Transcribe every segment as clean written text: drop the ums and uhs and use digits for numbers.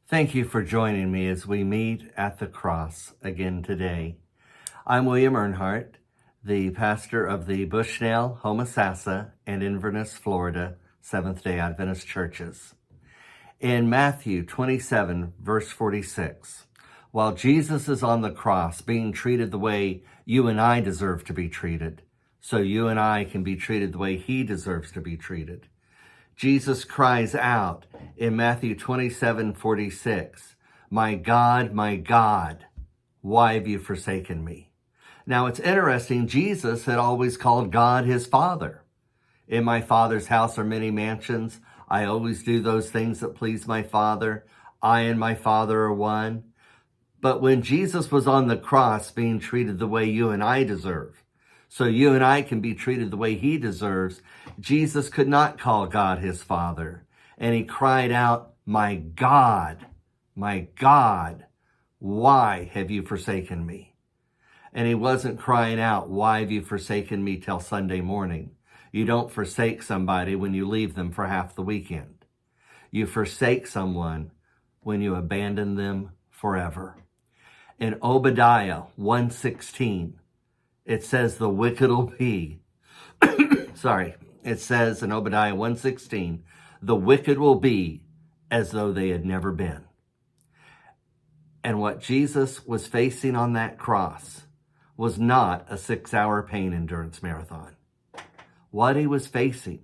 Thank you for joining me as we meet at the cross again today. I'm William Earnhardt, the pastor of the Bushnell, Homosassa, and Inverness, Florida Seventh-day Adventist churches. In Matthew 27, verse 46, while Jesus is on the cross being treated the way you and I deserve to be treated, so you and I can be treated the way he deserves to be treated, Jesus cries out in Matthew 27:46, my God, why have you forsaken me? Now it's interesting, Jesus had always called God his Father. In my Father's house are many mansions. I always do those things that please my Father. I and my Father are one. But when Jesus was on the cross being treated the way you and I deserve, so you and I can be treated the way he deserves, Jesus could not call God his Father. And he cried out, my God, why have you forsaken me? And he wasn't crying out, why have you forsaken me till Sunday morning? You don't forsake somebody when you leave them for half the weekend. You forsake someone when you abandon them forever. In Obadiah 1:16, it says the wicked will be, it says in Obadiah 1:16, the wicked will be as though they had never been. And what Jesus was facing on that cross was not a 6-hour pain endurance marathon. What he was facing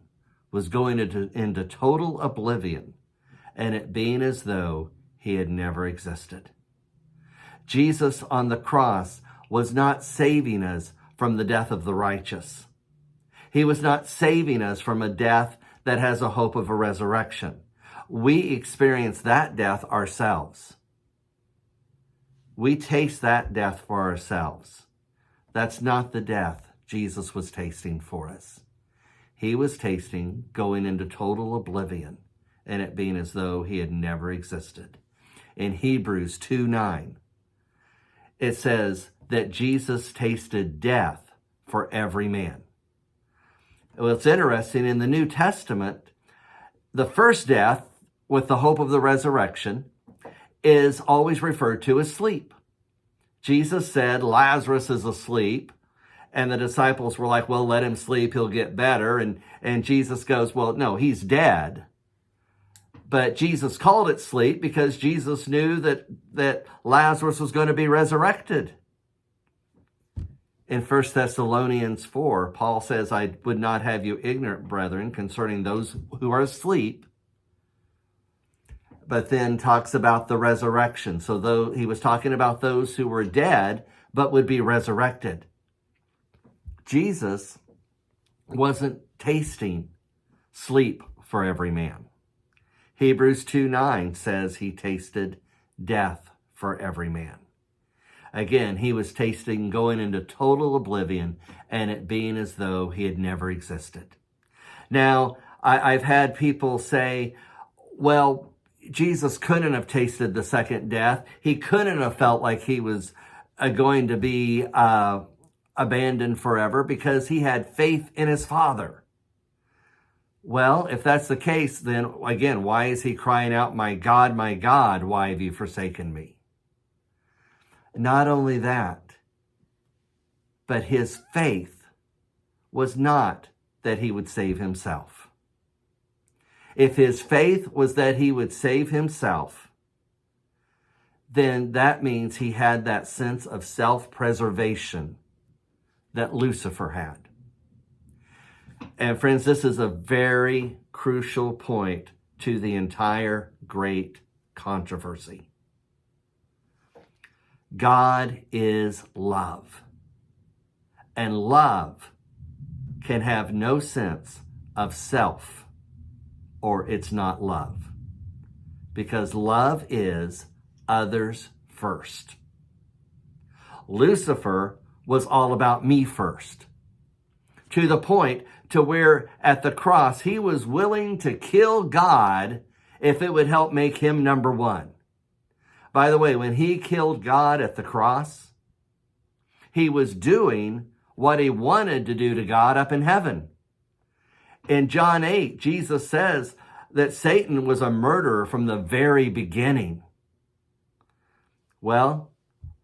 was going into total oblivion and it being as though he had never existed. Jesus on the cross was not saving us from the death of the righteous. He was not saving us from a death that has a hope of a resurrection. We experience that death ourselves. We taste that death for ourselves. That's not the death Jesus was tasting for us. He was tasting going into total oblivion and it being as though he had never existed. In Hebrews 2:9, it says that Jesus tasted death for every man. Well, it's interesting, in the New Testament, the first death with the hope of the resurrection is always referred to as sleep. Jesus said, Lazarus is asleep. And the disciples were like, well, let him sleep, he'll get better. And Jesus goes, well, no, he's dead. But Jesus called it sleep because Jesus knew that Lazarus was going to be resurrected. In 1 Thessalonians 4, Paul says, I would not have you ignorant, brethren, concerning those who are asleep. But then talks about the resurrection. So though he was talking about those who were dead, but would be resurrected. Jesus wasn't tasting sleep for every man. Hebrews 2:9 says he tasted death for every man. Again, he was tasting going into total oblivion and it being as though he had never existed. Now, I've had people say, well, Jesus couldn't have tasted the second death. He couldn't have felt like he was going to be abandoned forever because he had faith in his Father. Well, if that's the case, then again, why is he crying out, my God, why have you forsaken me? Not only that, but his faith was not that he would save himself. If his faith was that he would save himself, then that means he had that sense of self-preservation that Lucifer had. And friends, this is a very crucial point to the entire great controversy. God is love. And love can have no sense of self, or it's not love. Because love is others first. Lucifer was all about me first. To the point to where at the cross, he was willing to kill God if it would help make him number one. By the way, when he killed God at the cross, he was doing what he wanted to do to God up in heaven. In John 8, Jesus says that Satan was a murderer from the very beginning. Well,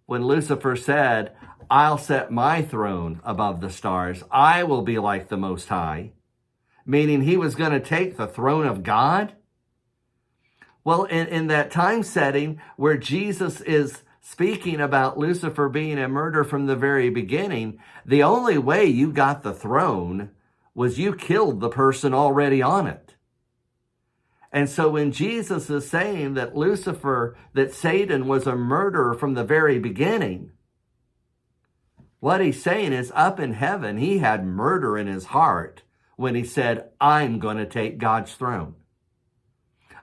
when Lucifer said, I'll set my throne above the stars, I will be like the Most High, meaning he was going to take the throne of God. Well, in that time setting where Jesus is speaking about Lucifer being a murderer from the very beginning, the only way you got the throne was you killed the person already on it. And so when Jesus is saying that Lucifer, that Satan was a murderer from the very beginning, what he's saying is up in heaven, he had murder in his heart when he said, I'm going to take God's throne.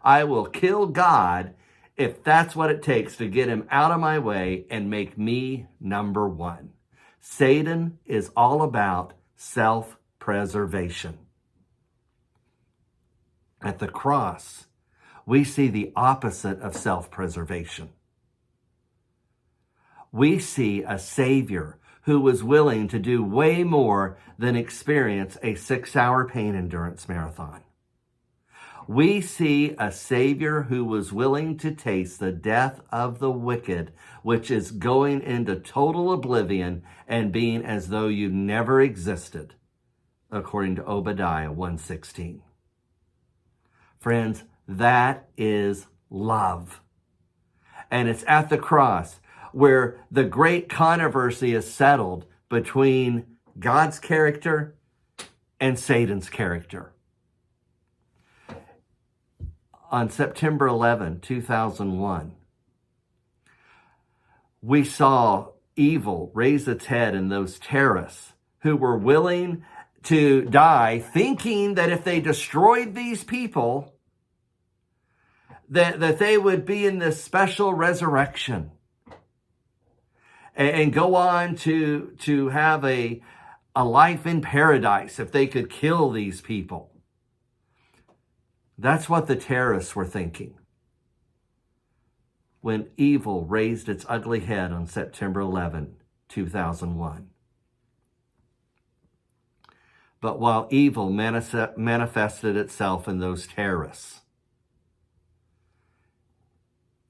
I will kill God if that's what it takes to get him out of my way and make me number one. Satan is all about self-preservation. At the cross, we see the opposite of self-preservation. We see a Savior who was willing to do way more than experience a 6-hour pain endurance marathon. We see a Savior who was willing to taste the death of the wicked, which is going into total oblivion and being as though you never existed, according to Obadiah 1:16. Friends, that is love. And it's at the cross where the great controversy is settled between God's character and Satan's character. On September 11, 2001, we saw evil raise its head in those terrorists who were willing to die, thinking that if they destroyed these people, that they would be in this special resurrection and go on to have a life in paradise if they could kill these people. That's what the terrorists were thinking when evil raised its ugly head on September 11, 2001. But while evil manifested itself in those terrorists,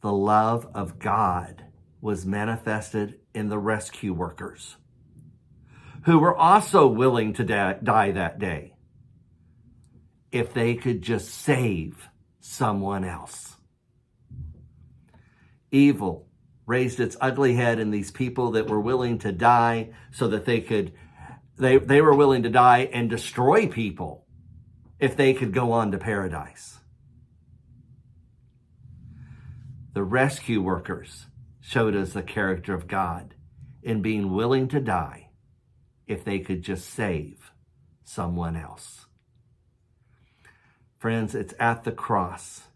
the love of God was manifested in the rescue workers who were also willing to die that day if they could just save someone else. Evil raised its ugly head in these people that were willing to die so that they were willing to die and destroy people if they could go on to paradise. The rescue workers showed us the character of God in being willing to die if they could just save someone else. Friends, it's at the cross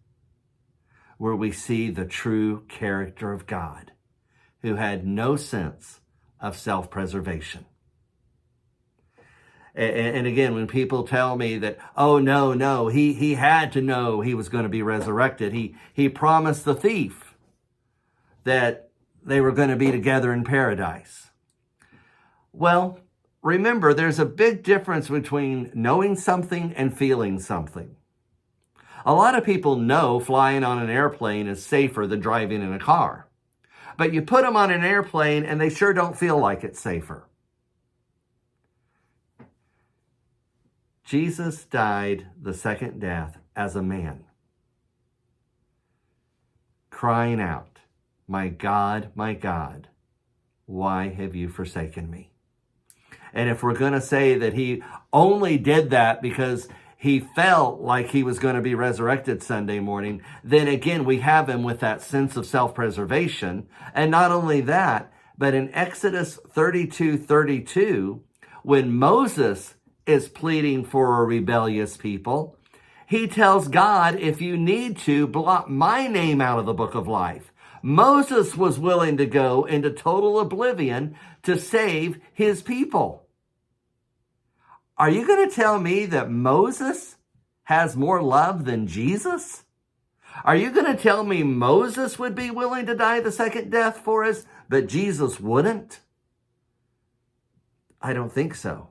where we see the true character of God, who had no sense of self-preservation. And again, when people tell me that, oh, no, he had to know he was going to be resurrected. He promised the thief that they were going to be together in paradise. Well, remember, there's a big difference between knowing something and feeling something. A lot of people know flying on an airplane is safer than driving in a car. But you put them on an airplane and they sure don't feel like it's safer. Jesus died the second death as a man, crying out, my God, why have you forsaken me? And if we're going to say that he only did that because he felt like he was going to be resurrected Sunday morning, then again, we have him with that sense of self-preservation. And not only that, but in Exodus 32:32, when Moses is pleading for a rebellious people, he tells God, if you need to, blot my name out of the book of life. Moses was willing to go into total oblivion to save his people. Are you going to tell me that Moses has more love than Jesus? Are you going to tell me Moses would be willing to die the second death for us, but Jesus wouldn't? I don't think so.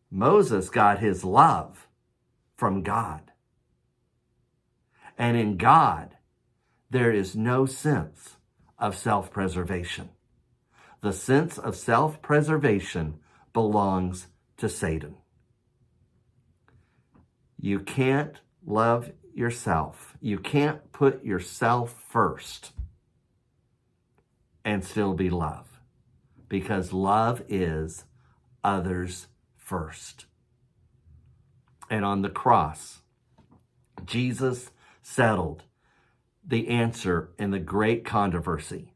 Moses got his love from God. And in God, there is no sense of self-preservation. The sense of self-preservation belongs to Satan. You can't love yourself. You can't put yourself first and still be love, because love is others first. And on the cross, Jesus settled the answer in the great controversy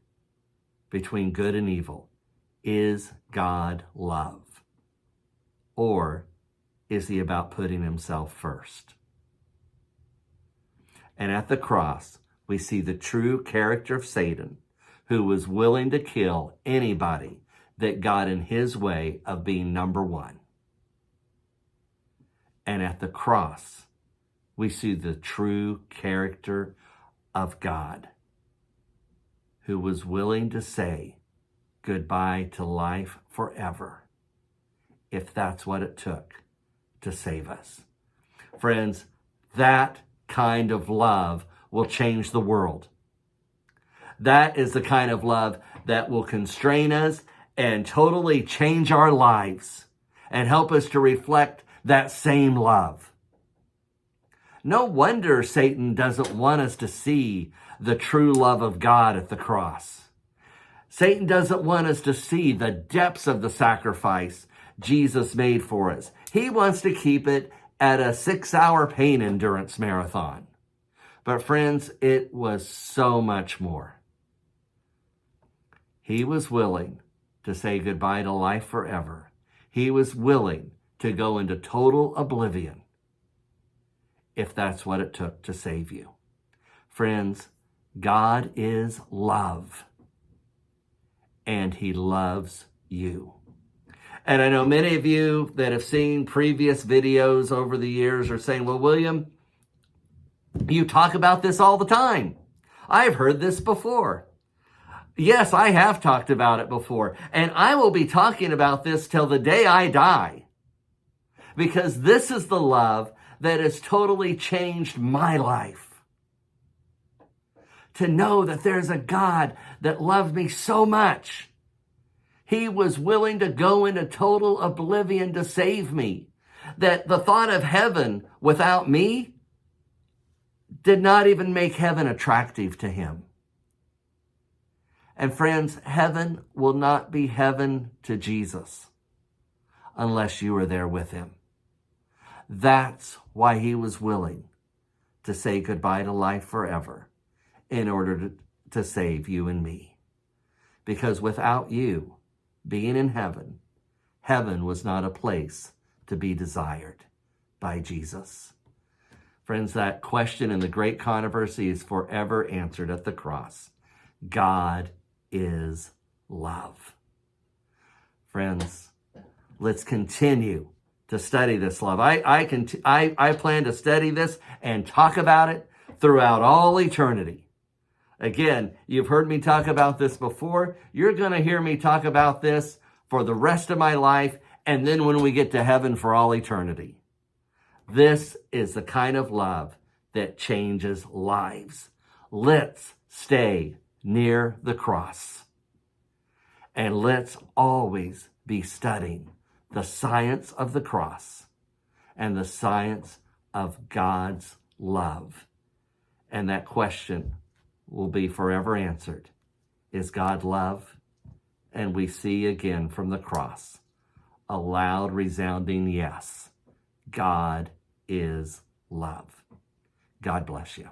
between good and evil. Is God love? Or is he about putting himself first? And at the cross, we see the true character of Satan, who was willing to kill anybody that got in his way of being number one. And at the cross, we see the true character of God, who was willing to say goodbye to life forever, if that's what it took to save us. Friends, that kind of love will change the world. That is the kind of love that will constrain us and totally change our lives and help us to reflect that same love. No wonder Satan doesn't want us to see the true love of God at the cross. Satan doesn't want us to see the depths of the sacrifice Jesus made for us. He wants to keep it at a 6-hour pain endurance marathon. But friends, it was so much more. He was willing to say goodbye to life forever. He was willing to go into total oblivion, if that's what it took to save you. Friends, God is love, and he loves you. And I know many of you that have seen previous videos over the years are saying, well, William, you talk about this all the time. I've heard this before. Yes, I have talked about it before, and I will be talking about this till the day I die, because this is the love that has totally changed my life. To know that there's a God that loved me so much, he was willing to go into total oblivion to save me, that the thought of heaven without me did not even make heaven attractive to him. And friends, heaven will not be heaven to Jesus unless you are there with him. That's why he was willing to say goodbye to life forever in order to save you and me. Because without you being in heaven, heaven was not a place to be desired by Jesus. Friends, that question in the great controversy is forever answered at the cross. God is love. Friends, let's continue to study this love. I plan to study this and talk about it throughout all eternity. Again, you've heard me talk about this before. You're going to hear me talk about this for the rest of my life, and then when we get to heaven for all eternity. This is the kind of love that changes lives. Let's stay near the cross. And let's always be studying the science of the cross and the science of God's love. And that question will be forever answered. Is God love? And we see again from the cross a loud, resounding yes. God is love. God bless you.